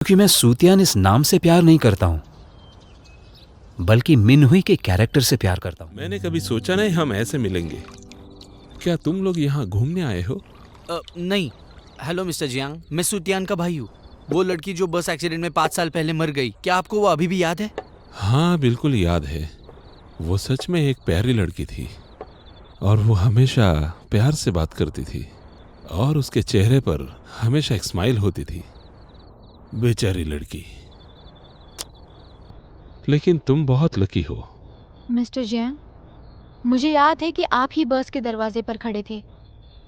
क्योंकि मैं सूतियान इस नाम से प्यार नहीं करता हूं, बल्कि मिनहुई के कैरेक्टर से प्यार करता हूं। मैंने कभी सोचा नहीं हम ऐसे मिलेंगे। क्या तुम लोग यहाँ घूमने आए हो? नहीं। हेलो मिस्टर जियांग, मैं सूतियान का भाई हूँ। वो लड़की जो बस एक्सीडेंट में 5 साल पहले मर गई, क्या आपको वो अभी भी याद है? हाँ, बिल्कुल याद है। वो सच में एक प्यारी लड़की थी और वो हमेशा प्यार से बात करती थी और उसके चेहरे पर हमेशा एक स्माइल होती थी। बेचारी लड़की। लेकिन तुम बहुत लकी हो। मिस्टर जियांग, मुझे याद है कि आप ही बस के दरवाजे पर खड़े थे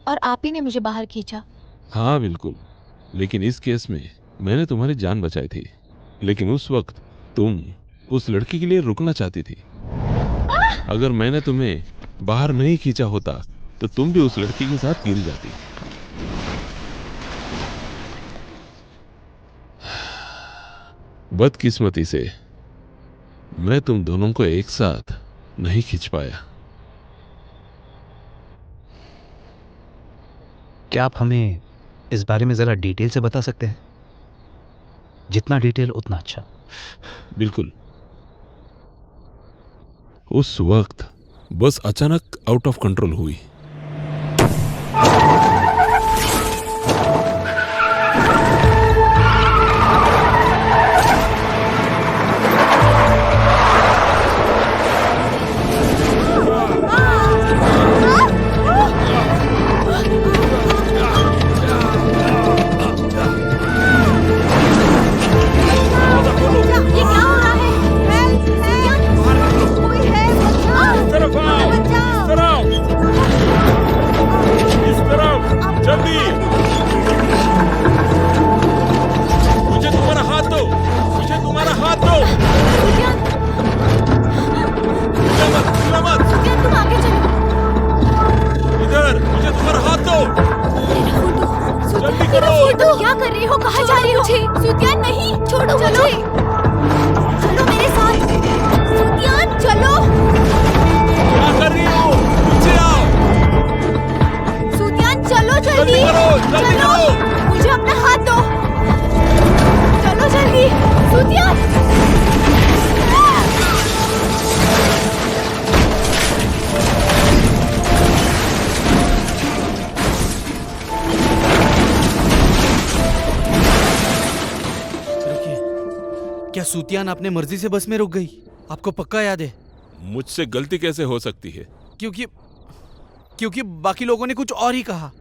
और आप ही ने मुझे बाहर खींचा। हाँ बिल्कुल, लेकिन इस केस में मैंने तुम्हारी जान बचाई थी। लेकिन उस वक्त तुम उस लड़की के लिए रुकना चाहती थी। अगर मैंने तुम्हें बाहर नहीं खींचा होता तो तुम भी उस लड़की के साथ गिर जाती। बदकिस्मती से मैं तुम दोनों को एक साथ नहीं खींच पाया। क्या आप हमें इस बारे में जरा डिटेल से बता सकते हैं? जितना डिटेल उतना अच्छा। बिल्कुल। उस वक्त बस अचानक आउट ऑफ कंट्रोल हुई। क्या कर रही हो? कहाँ जा रही हो? सूतियान नहीं, छोड़ो मुझे। चलो मेरे साथ। सूतियान चलो। क्या कर रही हो? पीछे आओ। सूतियान चलो जल्दी। जल्दी करो। मुझे अपना हाथ दो। चलो जल्दी। सूतियान। क्या सूतियान अपने मर्जी से बस में रुक गई? आपको पक्का याद है? मुझसे गलती कैसे हो सकती है? क्योंकि बाकी लोगों ने कुछ और ही कहा।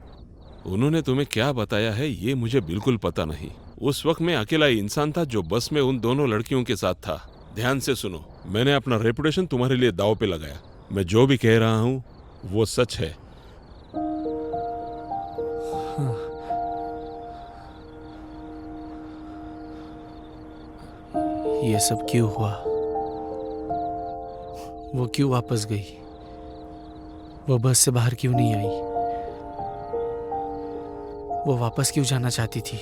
उन्होंने तुम्हें क्या बताया है ये मुझे बिल्कुल पता नहीं। उस वक्त मैं अकेला ही इंसान था जो बस में उन दोनों लड़कियों के साथ था। ध्यान से सुनो, मैंने अपना रेपुटेशन तुम्हारे लिए दांव पे लगाया। मैं जो भी कह रहा हूँ वो सच है। ये सब क्यों हुआ? वो क्यों वापस गई? वो बस से बाहर क्यों नहीं आई? वो वापस क्यों जाना चाहती थी?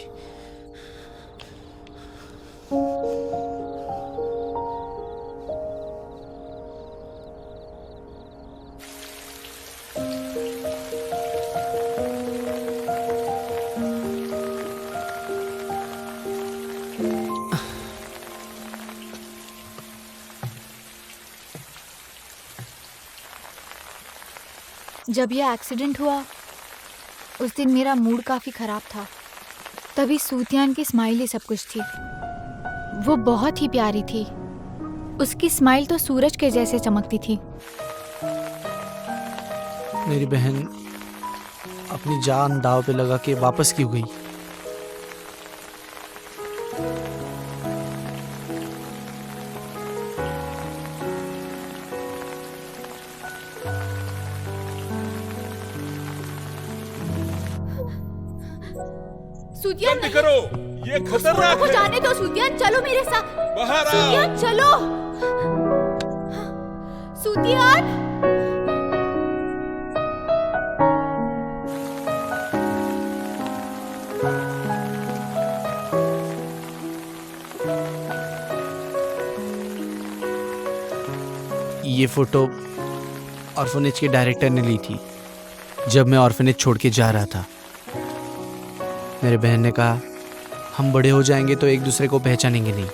जब यह एक्सीडेंट हुआ उस दिन मेरा मूड काफ़ी ख़राब था। तभी सूतियान की स्माइल ही सब कुछ थी। वो बहुत ही प्यारी थी। उसकी स्माइल तो सूरज के जैसे चमकती थी। मेरी बहन अपनी जान दांव पे लगा के वापस क्यों गई? सूतियान जल्दी करो, ये खतरनाक है। जाने दो सूतियान, चलो मेरे साथ। बाहर आओ। सूतियान चलो। सूतियान। ये फोटो ऑर्फनेज के डायरेक्टर ने ली थी जब मैं ऑर्फनेज छोड़ के जा रहा था। मेरे बहन ने कहा हम बड़े हो जाएंगे तो एक दूसरे को पहचानेंगे नहीं,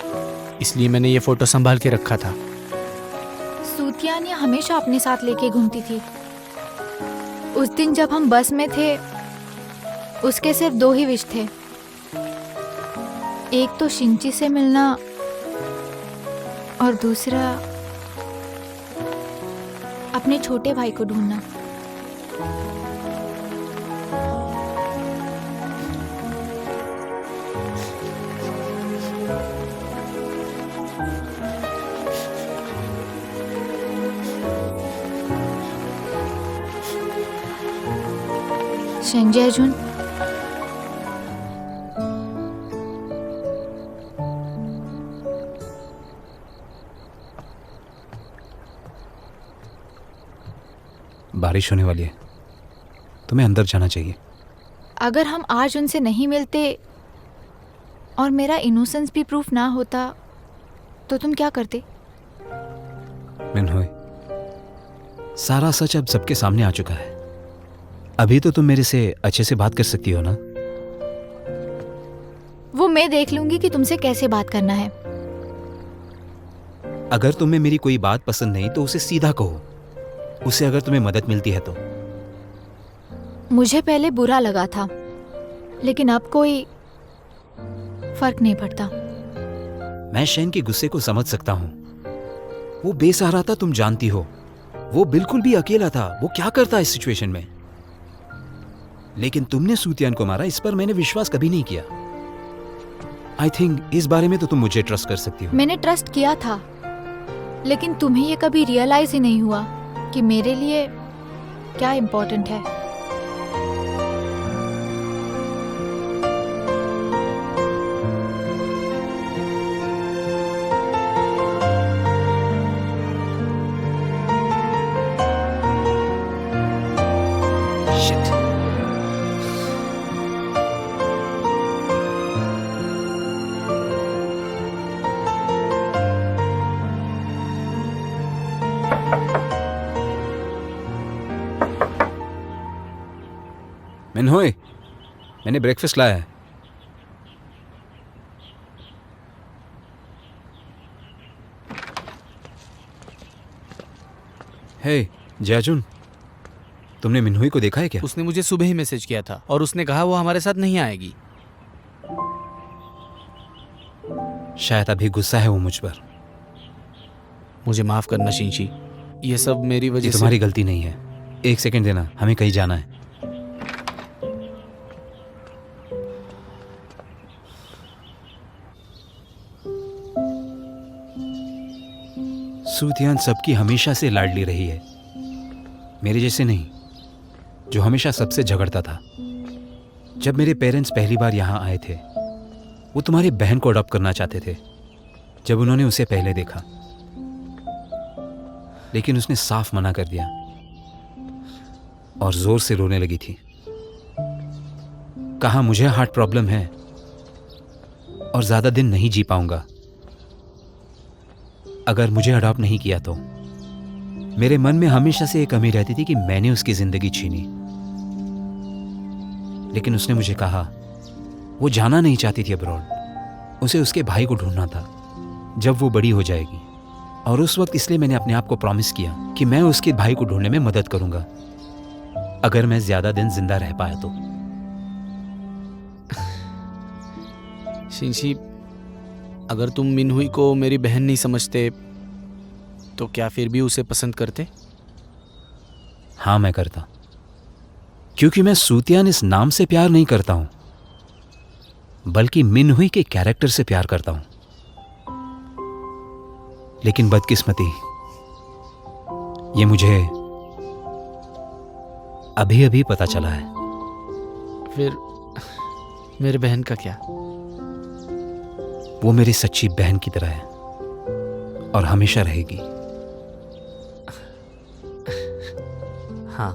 इसलिए मैंने ये फोटो संभाल के रखा था। सूतियान ये हमेशा अपने साथ लेके घूमती थी। उस दिन जब हम बस में थे, उसके सिर्फ 2 ही विश थे, एक तो शिंची से मिलना और दूसरा अपने छोटे भाई को ढूंढना। संजय जुन, बारिश होने वाली है, तुम्हें अंदर जाना चाहिए। अगर हम आज उनसे नहीं मिलते और मेरा इनोसेंस भी प्रूफ ना होता तो तुम क्या करते? मिनहुई, सारा सच अब सबके सामने आ चुका है। अभी तो तुम मेरे से अच्छे से बात कर सकती हो ना? वो मैं देख लूंगी कि तुमसे कैसे बात करना है। अगर तुम्हें मेरी कोई बात पसंद नहीं तो उसे सीधा कहो, उससे अगर तुम्हें मदद मिलती है तो। मुझे पहले बुरा लगा था, लेकिन अब कोई फर्क नहीं पड़ता। मैं शैन के गुस्से को समझ सकता हूं। वो बेसहारा था, तुम जानती हो। वो बिल्कुल भी अकेला था। वो क्या करता इस सिचुएशन में? लेकिन तुमने सूतियान को मारा, इस पर मैंने विश्वास कभी नहीं किया। आई थिंक इस बारे में तो तुम मुझे ट्रस्ट कर सकती हो। मैंने ट्रस्ट किया था, लेकिन तुम्हें ये कभी रियलाइज ही नहीं हुआ कि मेरे लिए क्या इम्पोर्टेंट है। Shit. मिनहुई, मैंने ब्रेकफास्ट लाया है। हे जयाजुन, तुमने मिनहुई को देखा है क्या? उसने मुझे सुबह ही मैसेज किया था और उसने कहा वो हमारे साथ नहीं आएगी। शायद अभी गुस्सा है वो मुझ पर। मुझे माफ करना शिंची, ये सब मेरी वजह ये से। तुम्हारी गलती नहीं है। 1 सेकंड देना, हमें कहीं जाना है। सूतियान सबकी हमेशा से लाडली रही है, मेरे जैसे नहीं जो हमेशा सबसे झगड़ता था। जब मेरे पेरेंट्स पहली बार यहाँ आए थे, वो तुम्हारी बहन को अडॉप्ट करना चाहते थे जब उन्होंने उसे पहले देखा, लेकिन उसने साफ मना कर दिया और जोर से रोने लगी थी। कहा मुझे हार्ट प्रॉब्लम है और ज्यादा दिन नहीं जी पाऊंगा अगर मुझे अडॉप्ट नहीं किया तो। मेरे मन में हमेशा से एक कमी रहती थी कि मैंने उसकी जिंदगी छीनी, लेकिन उसने मुझे कहा वो जाना नहीं चाहती थी अब्रॉड। उसे उसके भाई को ढूंढना था जब वो बड़ी हो जाएगी, और उस वक्त इसलिए मैंने अपने आप को प्रॉमिस किया कि मैं उसके भाई को ढूंढने में मदद करूंगा अगर मैं ज्यादा दिन जिंदा रह पाया तो। शिंची, अगर तुम मिनहुई को मेरी बहन नहीं समझते तो क्या फिर भी उसे पसंद करते? हाँ, मैं करता, क्योंकि मैं सूतियान इस नाम से प्यार नहीं करता हूं, बल्कि मिनहुई के कैरेक्टर से प्यार करता हूं। लेकिन बदकिस्मती, ये मुझे अभी अभी पता चला है। फिर मेरे बहन का क्या? वो मेरी सच्ची बहन की तरह है और हमेशा रहेगी। हाँ,